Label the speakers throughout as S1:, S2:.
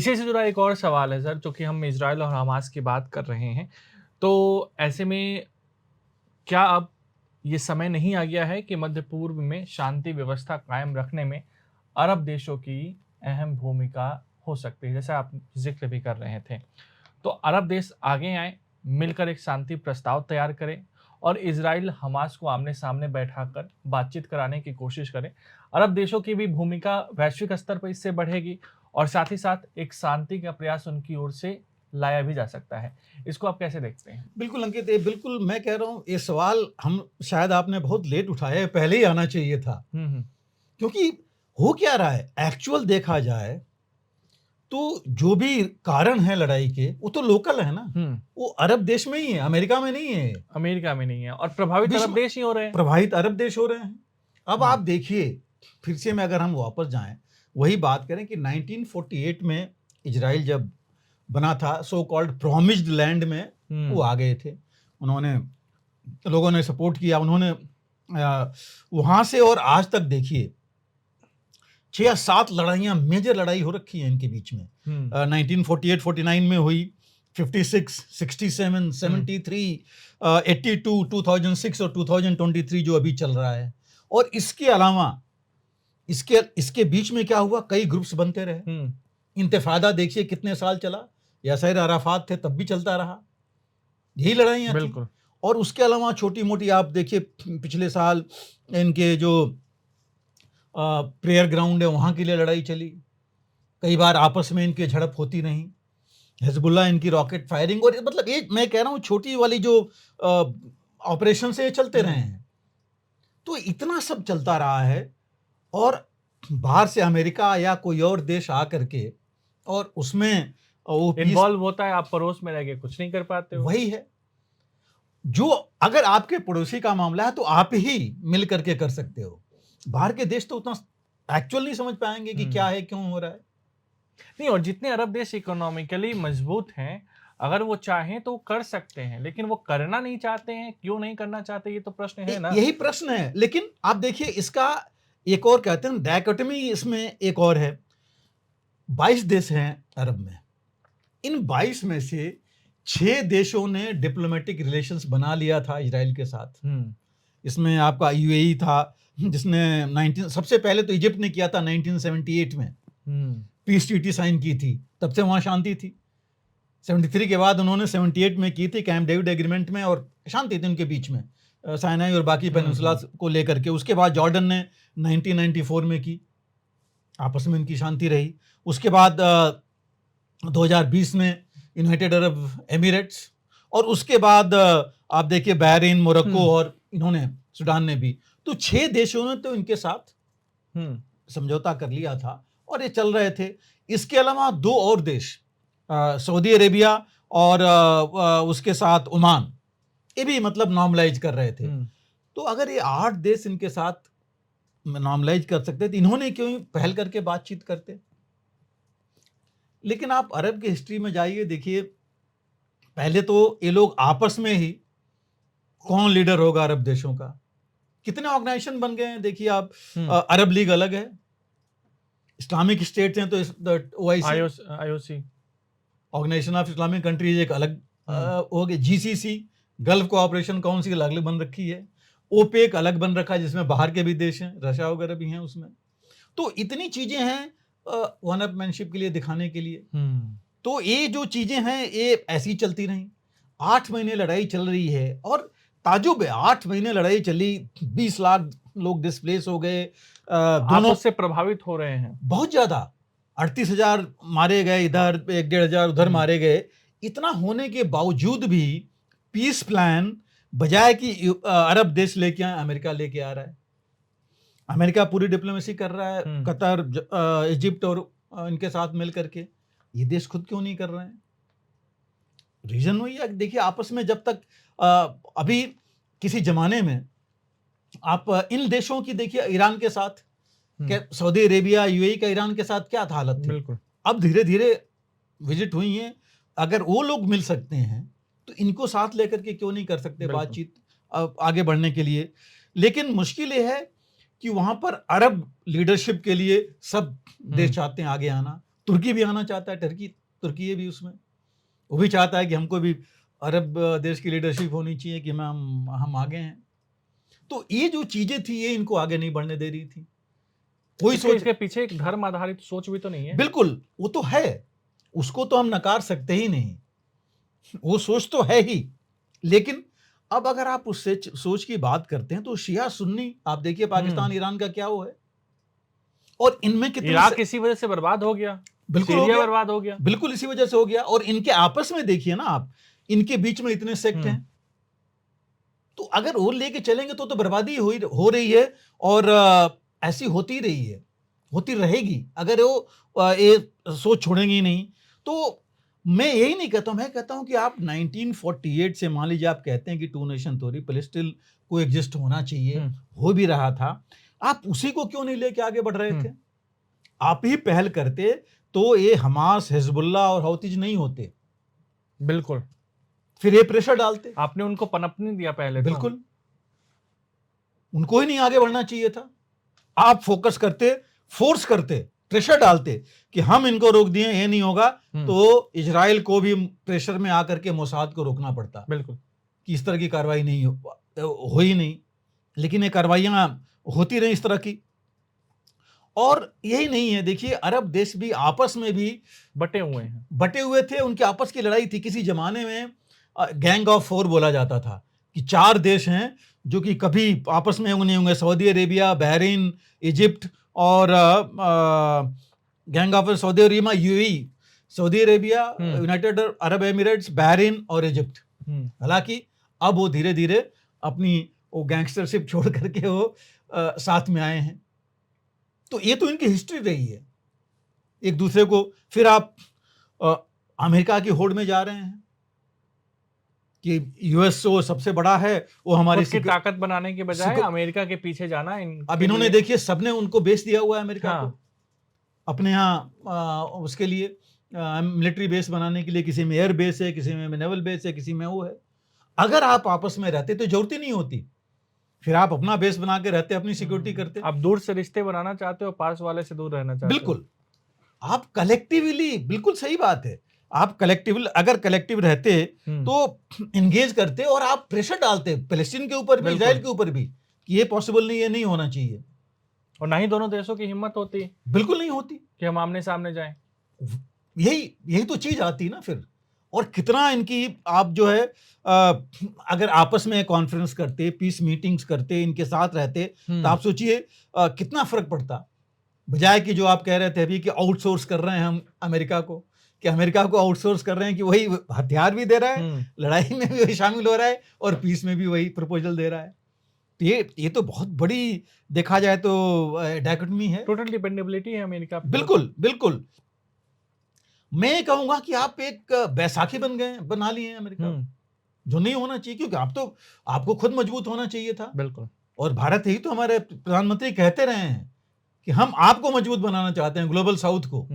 S1: इसी से जुड़ा एक और सवाल है सर, चूँकि हम इज़राइल और हमास की बात कर रहे हैं, तो ऐसे में क्या अब ये समय नहीं आ गया है कि मध्य पूर्व में शांति व्यवस्था कायम रखने में अरब देशों की अहम भूमिका हो सकती है? जैसा आप ज़िक्र भी कर रहे थे। तो अरब देश आगे आएँ, मिलकर एक शांति प्रस्ताव तैयार करें और इज़राइल हमास को आमने-सामने बैठाकर बातचीत कराने की कोशिश करें। अरब देशों की भी भूमिका वैश्विक स्तर पर इससे बढ़ेगी और साथ ही साथ एक शांति का प्रयास उनकी ओर से लाया भी जा सकता है। इसको आप कैसे देखते हैं?
S2: बिल्कुल अंकित, ये बिल्कुल मैं कह रहा हूँ, ये सवाल हम शायद आपने बहुत लेट उठाया है, पहले ही आना चाहिए था।
S1: हुँ।
S2: क्योंकि हो क्या रहा है, एक्चुअल देखा जाए तो जो भी कारण है लड़ाई के, वो तो लोकल है ना।
S1: हुँ।
S2: वो अरब देश में ही है, अमेरिका में नहीं है।
S1: अमेरिका में नहीं है और प्रभावित
S2: विश्व
S1: अरब देश ही हो रहे हैं।
S2: प्रभावित अरब देश हो रहे हैं। अब
S1: हुँ।
S2: आप देखिए, फिर से मैं अगर हम वापस जाएं, वही बात करें कि 1948 में इजराइल जब बना था, सो कॉल्ड प्रॉमिस्ड लैंड में वो आ गए थे। उन्होंने, लोगों ने सपोर्ट किया, उन्होंने वहां से और आज तक देखिए 6 या 7 लड़ाइयां, मेजर लड़ाई हो रखी है इनके बीच में। 1948-49 में हुई, 56, 67, 73, 82, 2006 और 2023 जो अभी चल रहा है। और इसके अलावा इसके बीच में क्या हुआ, कई ग्रुप्स बनते रहे। इंतफादा देखिए कितने साल चला, यासिर अराफात थे तब भी चलता रहा, यही लड़ाइयां थी।
S1: बिल्कुल।
S2: और उसके अलावा छोटी मोटी आप देखिए, पिछले साल इनके जो प्रेयर ग्राउंड है वहाँ के लिए लड़ाई चली, कई बार आपस में इनकी झड़प होती रही, हिजबुल्लाह इनकी रॉकेट फायरिंग, और मतलब ये मैं कह रहा हूँ छोटी वाली जो ऑपरेशन से चलते रहे हैं। तो इतना सब चलता रहा है, और बाहर से अमेरिका या कोई और देश आ करके और उसमें वो
S1: इन्वॉल्व होता है, आप पड़ोस में रह के कुछ नहीं कर पाते हो।
S2: वही है जो, अगर आपके पड़ोसी का मामला है तो आप ही मिल करके कर सकते हो। बाहर के देश तो उतना एक्चुअल नहीं समझ पाएंगे कि क्या है, क्यों हो रहा है।
S1: नहीं, और जितने अरब देश इकोनॉमिकली मजबूत हैं, अगर वो चाहें तो कर सकते हैं, लेकिन वो करना नहीं चाहते हैं, क्यों नहीं करना चाहते, ये तो प्रश्न है ना।
S2: यही प्रश्न है। लेकिन आप देखिए, इसका एक और कहते हैं डायकोटमी, इसमें एक और है। 22 देश हैं अरब में, इन 22 में से 6 देशों ने डिप्लोमेटिक रिलेशंस बना लिया था इजराइल के साथ। इसमें आपका यूएई था, जिसने 19 सबसे पहले तो इजिप्ट ने किया था 1978 में, पीस ट्रीटी साइन की थी, तब से वहां शांति थी। 73 के बाद उन्होंने 78 में की थी कैंप डेविड एग्रीमेंट में, और शांति थी उनके बीच में, साइनाई और बाकी पेनिनसुला को लेकर के। उसके बाद जॉर्डन ने 1994 में की, आपस में उनकी शांति रही। उसके बाद 2020 में यूनाइटेड अरब एमिरेट्स, और उसके बाद आप देखिए बहरीन, मोरक्को और इन्होंने, सूडान ने भी। तो 6 देशों ने तो इनके साथ समझौता कर लिया था और ये चल रहे थे। इसके अलावा 2 और देश, सऊदी अरेबिया और उसके साथ ओमान, ये भी मतलब नॉर्मलाइज कर रहे थे। तो अगर ये 8 देश इनके साथ नॉर्मलाइज कर सकते थे, इन्होंने क्यों पहल करके बातचीत करते। लेकिन आप अरब की हिस्ट्री में जाइए, देखिए पहले तो ये लोग आपस में ही, कौन लीडर होगा अरब देशों का, कितने ऑर्गेनाइजेशन बन गए हैं। देखिए आप, अरब लीग अलग है, इस्लामिक स्टेट्स हैं तो
S1: IOC,
S2: organisation of Islamic countries एक अलग हो गए, जीसीसी, गल्फ कोऑपरेशन काउंसिल अलग बन रखी है, ओपेक अलग बन रखा है जिसमें बाहर के भी देश हैं, रशिया वगैरह भी हैं उसमें। तो इतनी चीजें हैं वन अपमैनशिप के लिए, दिखाने के लिए। तो ये जो चीजें हैं ये ऐसी चलती रही। 8 महीने लड़ाई चल रही है, और ताजुब है, 8 महीने लड़ाई चली, 20 लाख लोग डिस्प्लेस हो गए,
S1: दोनों से प्रभावित हो रहे हैं
S2: बहुत ज्यादा, 38,000 मारे गए इधर, 1-1.5 उधर मारे गए। इतना होने के बावजूद भी पीस प्लान बजाय कि अरब देश लेके आए, अमेरिका लेके आ रहा है। अमेरिका पूरी डिप्लोमेसी कर रहा है, कतर, इजिप्ट और इनके साथ मिल करके। ये देश खुद क्यों नहीं कर रहे हैं? रीजन वही है, देखिए आपस में जब तक अभी किसी जमाने में आप इन देशों की देखिए, ईरान के साथ, सऊदी अरेबिया, यूएई का ईरान के साथ क्या हालत थी। अब धीरे धीरे विजिट हुई है। अगर वो लोग मिल सकते हैं तो इनको साथ लेकर के क्यों नहीं कर सकते बातचीत आगे बढ़ने के लिए। लेकिन मुश्किल ये है कि वहां पर अरब लीडरशिप के लिए सब देश चाहते हैं आगे आना, तुर्की भी आना चाहता है, तुर्की है भी उसमें, वो भी चाहता है कि हमको भी अरब देश की लीडरशिप होनी चाहिए कि हम आगे हैं। तो ये जो चीजें थी ये इनको आगे नहीं बढ़ने दे रही थी। कोई सोच,
S1: इसके पीछे एक धर्म आधारित सोच भी तो नहीं है?
S2: बिल्कुल वो तो है, उसको तो हम नकार सकते ही नहीं, वो सोच तो है ही। लेकिन अब अगर आप उससे सोच की बात करते हैं तो शिया सुन्नी, आप देखिए पाकिस्तान ईरान का क्या वो है, और इनमें कितने
S1: इराक इसी वजह से बर्बाद हो गया,
S2: बिल्कुल हो
S1: सीरिया
S2: गया,
S1: बर्बाद हो गया,
S2: बिल्कुल इसी वजह से हो गया। और इनके आपस में देखिए ना आप, इनके बीच में इतने सेक्ट हैं, तो अगर वो लेके चलेंगे तो बर्बादी हो रही है, और ऐसी होती रही है, होती रहेगी अगर वो ये सोच छोड़ेंगे ही नहीं। तो मैं यही नहीं कहता हूं, मैं कहता हूं कि आप 1948 से मान लीजिए आप कहते हैं कि टू नेशन थ्योरी पैलेस्टाइन को एग्जिस्ट होना चाहिए, हो भी रहा था, आप उसी को क्यों नहीं लेके आगे बढ़ रहे थे? आप ही पहल करते तो ये हमास, हिजबुल्लाह और हौतीज नहीं होते।
S1: बिल्कुल,
S2: फिर ये प्रेशर डालते,
S1: आपने उनको पनपने दिया पहले।
S2: बिल्कुल उनको ही नहीं आगे बढ़ना चाहिए था। आप फोकस करते, फोर्स करते, प्रेशर डालते कि हम इनको रोक दिए, ये नहीं होगा, तो इजराइल को भी प्रेशर में आकर के मोसाद को रोकना पड़ता,
S1: बिल्कुल,
S2: कि इस तरह की कार्रवाई नहीं हो ही नहीं। लेकिन ये कार्रवाइयां होती रही इस तरह की। और यही नहीं है, देखिए अरब देश भी आपस में भी
S1: बटे हुए
S2: थे, उनकी आपस की लड़ाई थी। किसी जमाने में गैंग ऑफ फोर बोला जाता था कि 4 देश हैं जो कि कभी आपस में नहीं होंगे, सऊदी अरेबिया, बहरीन, इजिप्ट और gang of Saudi Arabia, UAE, Saudi Arabia, United Arab Emirates, Bahrain और इजिप्ट। हालांकि अब वो धीरे धीरे अपनी वो गैंगस्टरशिप छोड़ करके वो साथ में आए हैं। तो ये तो इनकी हिस्ट्री रही है एक दूसरे को। फिर आप अमेरिका की होड़ में जा रहे हैं कि यूएस वो सबसे बड़ा है, वो हमारी
S1: ताकत बनाने के बजाय अमेरिका के पीछे जाना।
S2: अब इन्होंने देखिए सबने उनको बेस दिया हुआ है अमेरिका को अपने यहाँ उसके लिए मिलिट्री बेस बनाने के लिए। किसी में एयर बेस है, किसी में नेवल बेस है, किसी में वो है। अगर आप आपस में रहते तो जरूरत ही नहीं होती, फिर आप अपना बेस बना के रहते, अपनी सिक्योरिटी करते।
S1: आप दूर से रिश्ते बनाना चाहते हो, पास वाले से दूर रहना चाहते हो।
S2: बिल्कुल, आप कलेक्टिवली, बिल्कुल सही बात है, आप कलेक्टिव, अगर कलेक्टिव रहते तो एंगेज करते और आप प्रेशर डालते पैलेस्टीन के ऊपर भी, इजराइल के ऊपर भी, कि ये पॉसिबल नहीं है, नहीं होना चाहिए।
S1: और ना ही दोनों देशों की हिम्मत होती,
S2: बिल्कुल नहीं होती
S1: कि हम आमने सामने जाएं।
S2: यही तो चीज आती ना फिर। और कितना इनकी आप जो है अगर आपस में कॉन्फ्रेंस करते, पीस मीटिंग्स करते, इनके साथ रहते, तो आप सोचिए कितना फर्क पड़ता। बजाय कि जो आप कह रहे थे अभी कि आउटसोर्स कर रहे हैं हम अमेरिका को, कि अमेरिका को आउटसोर्स कर रहे हैं कि वही हथियार भी दे रहा है, लड़ाई में भी वही शामिल हो रहा है और पीस में भी वही प्रपोजल दे रहा है। तो ये तो बहुत बड़ी, देखा जाए तो डायकोटमी है,
S1: टोटल डिपेंडेबिलिटी है अमेरिका पे।
S2: बिल्कुल बिल्कुल। मैं कहूंगा कि आप एक बैसाखी बना लिए हैं अमेरिका, जो नहीं होना चाहिए, क्योंकि आप तो, आपको खुद मजबूत होना चाहिए था।
S1: बिल्कुल। और
S2: भारत ही तो, हमारे प्रधानमंत्री कहते रहे हैं कि हम आपको मजबूत बनाना चाहते हैं, ग्लोबल साउथ को।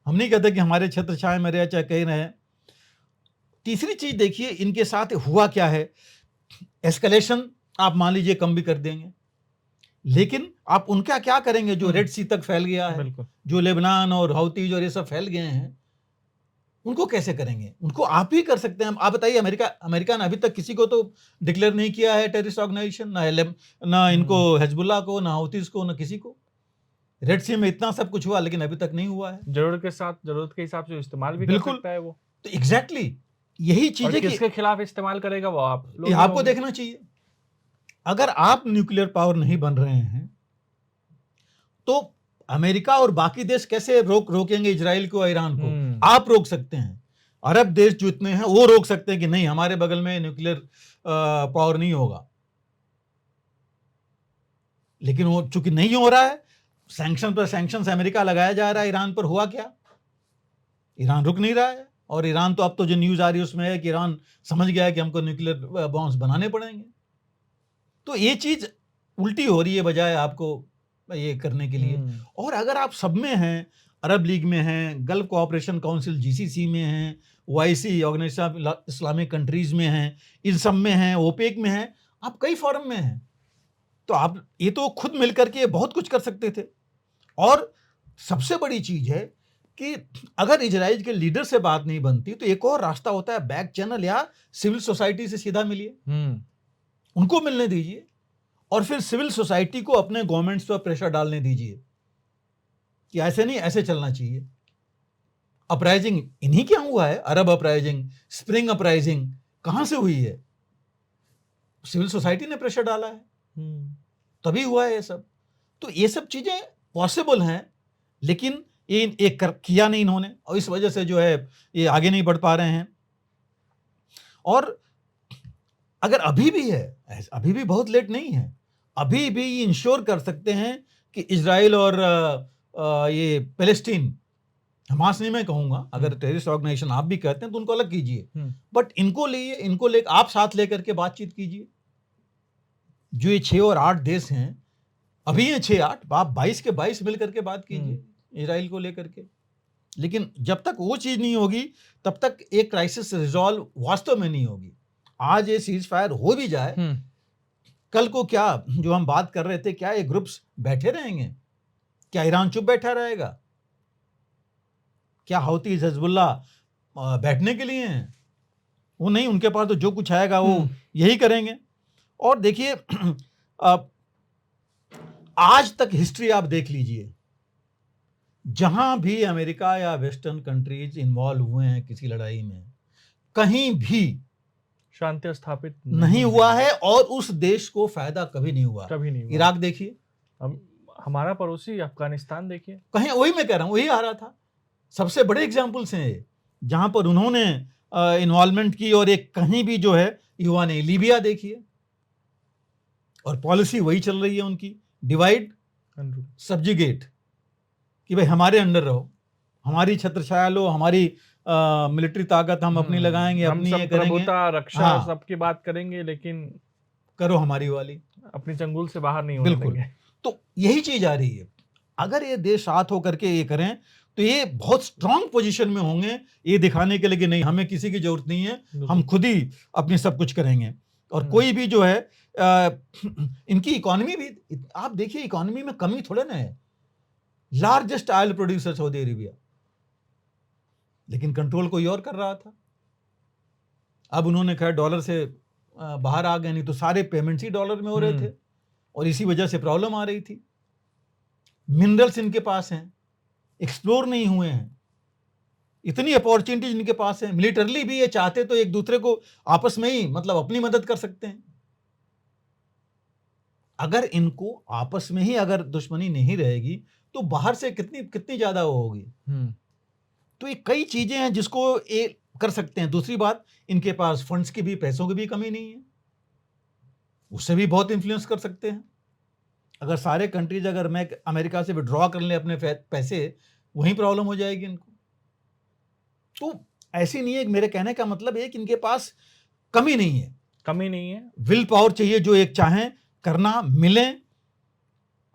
S2: हम नहीं कहते कि हमारे क्षेत्र चाहे मेरे चाहे कहीं रहे। तीसरी चीज देखिए इनके साथ हुआ क्या है, एस्केलेशन आप मान लीजिए कम भी कर देंगे, लेकिन आप उनका क्या करेंगे जो रेड सी तक फैल गया है, जो लेबनान और हौतीज और ये सब फैल गए हैं, उनको कैसे करेंगे? उनको आप ही कर सकते हैं। आप बताइए, अमेरिका ने अभी तक किसी को तो डिक्लेयर नहीं किया है टेररिस्ट ऑर्गेनाइजेशन, ना इनको हिजबुल्लाह को, ना हौतीज को, ना किसी को। रेड सी में इतना सब कुछ हुआ लेकिन अभी तक नहीं हुआ है।
S1: जरूरत के हिसाब से इस्तेमाल भी कर सकता है वो।
S2: तो एग्जैक्टली यही चीज है कि
S1: किसके खिलाफ इस्तेमाल करेगा वो
S2: आपको देखना चाहिए। अगर आप न्यूक्लियर पावर नहीं बन रहे हैं तो अमेरिका और बाकी देश कैसे रोकेंगे इजराइल को, ईरान को? आप रोक सकते हैं, अरब देश जो इतने हैं वो रोक सकते हैं कि नहीं, हमारे बगल में न्यूक्लियर पावर नहीं होगा। लेकिन वो चूंकि नहीं हो रहा है, सैंक्शन पर सैंक्शन अमेरिका लगाया जा रहा है ईरान पर, हुआ क्या? ईरान रुक नहीं रहा है। और ईरान तो अब तो जो न्यूज आ रही है उसमें है कि ईरान समझ गया है कि हमको न्यूक्लियर बॉम्ब्स बनाने पड़ेंगे। तो ये चीज उल्टी हो रही है बजाय आपको ये करने के लिए। और अगर आप सब में हैं, अरब लीग में हैं, गल्फ कोऑपरेशन काउंसिल जीसीसी में हैं, OIC organisation of Islamic countries में हैं, इन सब में हैं, ओपेक में हैं, आप कई फोरम में हैं, तो आप ये तो खुद मिलकर के बहुत कुछ कर सकते थे। और सबसे बड़ी चीज है कि अगर इजराइल के लीडर से बात नहीं बनती तो एक और रास्ता होता है, बैक चैनल या सिविल सोसाइटी से सीधा मिलिए, उनको मिलने दीजिए और फिर सिविल सोसाइटी को अपने गवर्नमेंट्स पर प्रेशर डालने दीजिए कि ऐसे नहीं, ऐसे चलना चाहिए। अपराइजिंग इन्हीं क्या हुआ है, अरब अपराइजिंग, स्प्रिंग अपराइजिंग कहां से हुई है? सिविल सोसाइटी ने प्रेशर डाला है, तभी हुआ है ये सब। तो ये सब चीजें पॉसिबल हैं, लेकिन ये किया नहीं इन्होंने, और इस वजह से जो है ये आगे नहीं बढ़ पा रहे हैं। और अगर अभी भी है, अभी भी बहुत लेट नहीं है, अभी भी ये इंश्योर कर सकते हैं कि इजराइल और ये पैलेस्टीन, हमास नहीं मैं कहूंगा, अगर टेररिस्ट ऑर्गेनाइजेशन आप भी कहते हैं तो उनको अलग कीजिए, बट इनको ले आप साथ लेकर के बातचीत कीजिए। जो ये 6 और 8 देश हैं, अभी ये 6-8, आप 22 के 22 मिल करके बात कीजिए इजराइल को लेकर के। लेकिन जब तक वो चीज नहीं होगी तब तक एक क्राइसिस रिजॉल्व वास्तव में नहीं होगी। आज ये सीज फायर हो भी जाए, कल को क्या जो हम बात कर रहे थे, क्या ये ग्रुप्स बैठे रहेंगे? क्या ईरान चुप बैठा रहेगा? क्या हौती हिजबुल्ला बैठने के लिए हैं? वो नहीं, उनके पास तो जो कुछ आएगा वो यही करेंगे। और देखिए आज तक हिस्ट्री आप देख लीजिए, जहां भी अमेरिका या वेस्टर्न कंट्रीज इन्वॉल्व हुए हैं किसी लड़ाई में, कहीं भी
S1: शांति स्थापित
S2: नहीं हुआ है और उस देश को फायदा कभी नहीं हुआ। इराक देखिए,
S1: हमारा पड़ोसी अफगानिस्तान देखिए,
S2: कहीं, वही मैं कह रहा हूं, वही आ रहा था। सबसे बड़े एग्जाम्पल्स हैं ये, जहां पर उन्होंने इन्वॉल्वमेंट की और एक कहीं भी जो है युवा ने। लीबिया देखिए, और पॉलिसी वही चल रही है उनकी, डिवाइड सब्जुगेट, कि भाई हमारे अंडर रहो, हमारी छत्र छाया लो, हमारी मिलिट्री ताकत हम अपनी लगाएंगे, अपनी ये करेंगे,
S1: रक्षा सबकी बात करेंगे, लेकिन
S2: करो हमारी वाली,
S1: अपनी चंगुल से बाहर नहीं होने
S2: देंगे। तो यही चीज आ रही है। अगर ये देश साथ होकर के ये करें तो ये बहुत स्ट्रांग पोजीशन में होंगे, ये दिखाने के लिए कि नहीं, हमें किसी की जरूरत नहीं है, हम खुद ही अपनी सब कुछ करेंगे। और कोई भी जो है इनकी इकोनॉमी भी आप देखिए, इकोनॉमी में कमी थोड़े ना है। Largest oil producer Saudi Arabia, लेकिन कंट्रोल कोई और कर रहा था। अब उन्होंने खैर डॉलर से बाहर आ गए, नहीं तो सारे पेमेंट्स ही डॉलर में हो रहे थे और इसी वजह से प्रॉब्लम आ रही थी। मिनरल्स इनके पास हैं, एक्सप्लोर नहीं हुए हैं, इतनी अपॉर्चुनिटीज इनके पास है। मिलिटरली भी ये चाहते तो एक दूसरे को आपस में ही मतलब अपनी मदद कर सकते हैं। अगर इनको आपस में ही अगर दुश्मनी नहीं रहेगी तो बाहर से कितनी ज्यादा होगी। तो ये कई चीजें हैं जिसको ये कर सकते हैं। दूसरी बात, इनके पास फंड्स की भी, पैसों की भी कमी नहीं है, उससे भी बहुत इन्फ्लुएंस कर सकते हैं। अगर सारे कंट्रीज अगर मैं अमेरिका से विड्रॉ कर लें अपने पैसे, वहीं प्रॉब्लम हो जाएगी इनको। तो ऐसी नहीं है, मेरे कहने का मतलब है कि इनके पास कमी नहीं है, विल पावर चाहिए, जो एक चाहें करना मिले।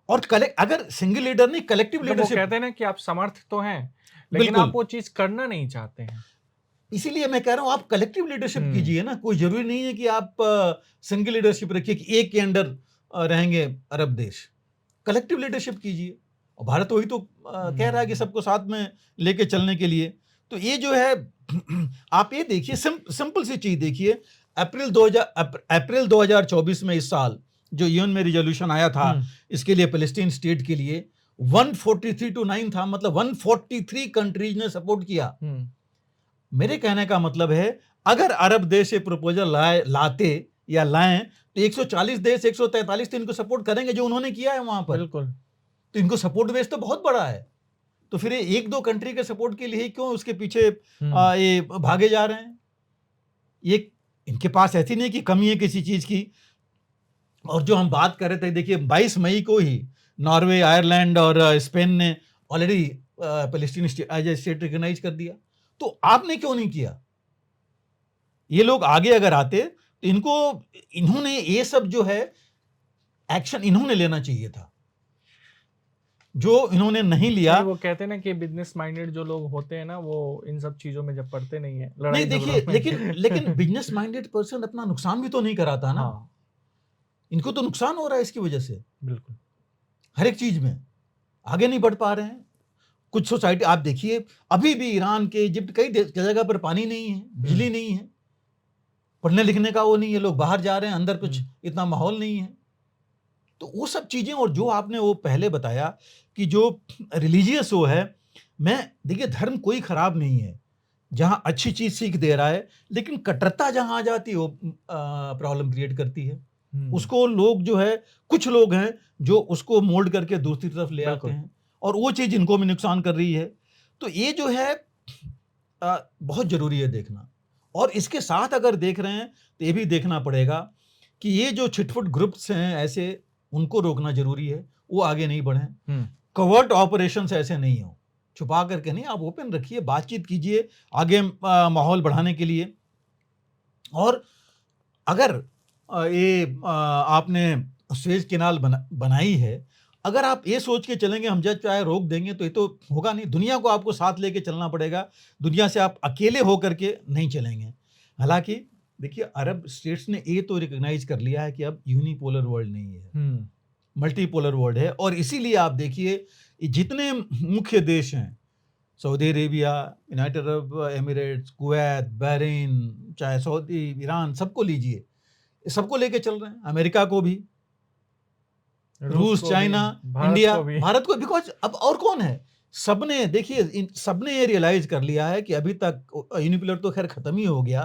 S2: और अगर सिंगल लीडर नहीं, कलेक्टिव लीडरशिप।
S1: कहते हैं ना कि आप समर्थ तो हैं, लेकिन आप वो चीज करना नहीं चाहते हैं।
S2: इसीलिए मैं कह रहा हूं आप कलेक्टिव लीडरशिप कीजिए ना। कोई जरूरी नहीं है कि आप सिंगल लीडरशिप रखिए कि एक के अंडर रहेंगे अरब देश। कलेक्टिव लीडरशिप कीजिए, और भारत वही तो कह रहा है कि सबको साथ में लेके चलने के लिए। तो ये जो है आप ये देखिए, सिंपल सी चीज देखिए, अप्रैल 2024 में, इस साल जो यूएन में रिजोल्यूशन आया था इसके लिए, पैलेस्टीन स्टेट के लिए 143-9 था, मतलब 143 कंट्रीज ने सपोर्ट किया। मेरे कहने का मतलब है, अगर अरब देश ये प्रपोजल लाते या लाएं तो 140 देश, 143 तो इनको सपोर्ट करेंगे जो उन्होंने किया है वहां पर।
S1: बिल्कुल।
S2: तो इनको सपोर्ट बेस तो बहुत बड़ा है। तो फिर एक दो कंट्री के सपोर्ट के लिए क्यों उसके पीछे ये भागे जा रहे हैं? ये इनके पास ऐसी नहीं कि कमी है किसी चीज की। और जो हम बात कर रहे थे, देखिए 22 मई को ही नॉर्वे, आयरलैंड और स्पेन ने already Palestine as a state recognise कर दिया। तो आपने क्यों नहीं किया? ये लोग आगे अगर आते तो इन्होंने ये सब जो है एक्शन इन्होंने लेना चाहिए था, जो इन्होंने नहीं लिया।
S1: वो कहते हैं ना कि बिजनेस माइंडेड जो लोग होते हैं ना, वो इन सब चीजों में जब पड़ते नहीं है।
S2: नहीं देखिए, लेकिन बिजनेस माइंडेड पर्सन अपना नुकसान भी तो नहीं कराता ना। हाँ। इनको तो नुकसान हो रहा है इसकी वजह से।
S1: बिल्कुल,
S2: हर एक चीज में आगे नहीं बढ़ पा रहे हैं। कुछ सोसाइटी आप देखिए, अभी भी ईरान के, इजिप्ट, कई जगह पर पानी नहीं है, बिजली नहीं है, पढ़ने लिखने का वो नहीं है, लोग बाहर जा रहे हैं, अंदर कुछ इतना माहौल नहीं है। तो वो सब चीजें, और जो आपने वो पहले बताया कि जो रिलीजियस वो है, मैं देखिए धर्म कोई खराब नहीं है, जहां अच्छी चीज सीख दे रहा है, लेकिन कट्टरता जहां आ जाती है वो प्रॉब्लम क्रिएट करती है। उसको लोग जो है, कुछ लोग हैं जो उसको मोल्ड करके दूसरी तरफ ले आते हैं, और वो चीज इनको भी नुकसान कर रही है। तो ये जो है बहुत जरूरी है देखना। और इसके साथ अगर देख रहे हैं तो ये भी देखना पड़ेगा कि ये जो छिटफुट ग्रुप्स हैं ऐसे, उनको रोकना जरूरी है, वो आगे नहीं बढ़े। कवर्ट ऑपरेशंस ऐसे नहीं हो, छुपा करके नहीं, आप ओपन रखिए, बातचीत कीजिए आगे माहौल बढ़ाने के लिए। और अगर ये आपने स्वेज कैनाल बनाई है, अगर आप ये सोच के चलेंगे हम जब चाहे रोक देंगे, तो ये तो होगा नहीं। दुनिया को आपको साथ लेके चलना पड़ेगा, दुनिया से आप अकेले होकर के नहीं चलेंगे। हालांकि देखिए अरब स्टेट्स ने ये तो रिकॉग्नाइज कर लिया है कि अब यूनिपोलर वर्ल्ड नहीं है, मल्टीपोलर वर्ल्ड है। और इसीलिए आप देखिए जितने मुख्य देश हैं, Saudi Arabia, United Arab Emirates, Kuwait, Bahrain, चाहे सऊदी, ईरान, सबको लीजिए, सबको लेके चल रहे हैं। अमेरिका को भी, रूस, चाइना, इंडिया, भारत को, बिकॉज अब और कौन है? सबने देखिए, सबने ये रियलाइज कर लिया है कि अभी तक यूनिपोलर तो खैर खत्म ही हो गया।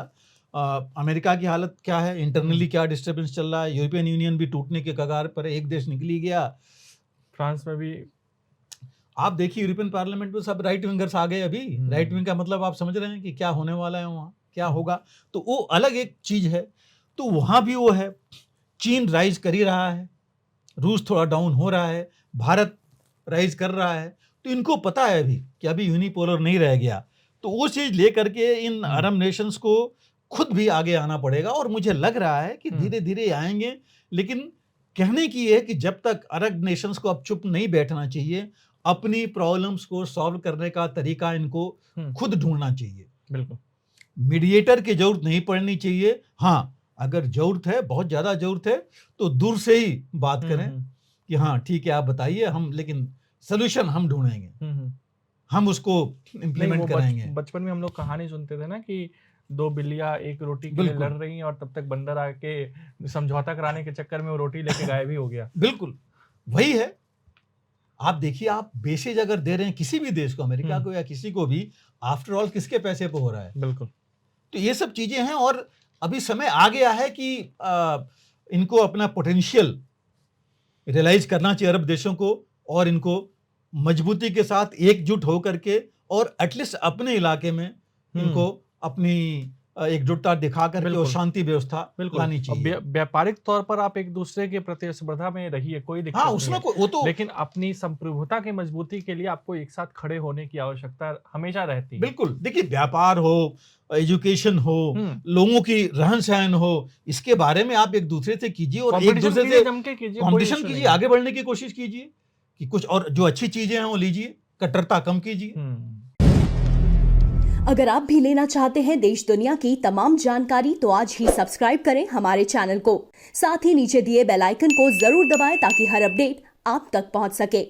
S2: अमेरिका की हालत क्या है, इंटरनली क्या डिस्टर्बेंस चल रहा है, यूरोपियन यूनियन भी टूटने के कगार पर, एक देश निकल ही गया।
S1: फ्रांस में भी
S2: आप देखिए यूरोपियन पार्लियामेंट में सब राइट विंगर्स आ गए अभी। राइट विंग का मतलब आप समझ रहे हैं कि क्या होने वाला है, वहाँ क्या होगा, तो वो अलग एक चीज है। तो वहां भी वो है, चीन राइज कर ही रहा है, रूस थोड़ा डाउन हो रहा है, भारत राइज कर रहा है। तो इनको पता है अभी कि अभी यूनिपोलर नहीं रह गया। तो वो चीज लेकर के इन अरब नेशंस को खुद भी आगे आना पड़ेगा, और मुझे लग रहा है कि धीरे धीरे आएंगे। लेकिन कहने की है कि जब तक अरब नेशंस को अब चुप नहीं बैठना चाहिए, अपनी प्रॉब्लम्स को सॉल्व करने का तरीका इनको खुद ढूंढना चाहिए।
S1: बिल्कुल,
S2: मीडिएटर की जरूरत नहीं पड़नी चाहिए। हाँ, अगर जरूरत है, बहुत ज्यादा जरूरत है, तो दूर से ही बात करें कि हाँ ठीक है आप बताइए, हम लेकिन सोल्यूशन हम ढूंढेंगे, हम उसको इम्प्लीमेंट कराएंगे।
S1: बचपन में हम लोग कहानी सुनते थे ना कि दो बिल्लियां एक रोटी के लिए लड़ रही हैं, और तब तक बंदर आके समझौता कराने के चक्कर में वो रोटी लेके गायब ही हो गया।
S2: बिल्कुल वही है। आप देखिए, आप बेसेज अगर दे रहे हैं किसी भी देश को, अमेरिका को या किसी को भी, आफ्टर ऑल किसके पैसे पे हो रहा है?
S1: बिल्कुल।
S2: तो ये सब चीजें हैं, और अभी समय आ गया है कि इनको अपना पोटेंशियल रियलाइज करना चाहिए अरब देशों को, और इनको मजबूती के साथ एकजुट होकर के, और एटलीस्ट अपने इलाके में इनको अपनी एकजुटता दिखा करके और शांति व्यवस्था लानी चाहिए।
S1: व्यापारिक तौर पर आप एक दूसरे के प्रतिस्पर्धा में रहिए, कोई दिक्कत
S2: हाँ, उसमें
S1: नहीं है।
S2: वो तो,
S1: लेकिन अपनी संप्रभुता की मजबूती के लिए आपको एक साथ खड़े होने की आवश्यकता हमेशा रहती है।
S2: बिल्कुल। देखिए, व्यापार हो, एजुकेशन हो, लोगों की रहन सहन हो, इसके बारे में आप एक दूसरे से कीजिए, और एक दूसरे से कॉम्पिटिशन कीजिए, आगे बढ़ने की कोशिश कीजिए कि कुछ और जो अच्छी चीजें हैं वो लीजिए, कट्टरता कम कीजिए।
S3: अगर आप भी लेना चाहते हैं देश दुनिया की तमाम जानकारी, तो आज ही सब्सक्राइब करें हमारे चैनल को। साथ ही नीचे दिए बेल आइकन को जरूर दबाएं ताकि हर अपडेट आप तक पहुंच सके।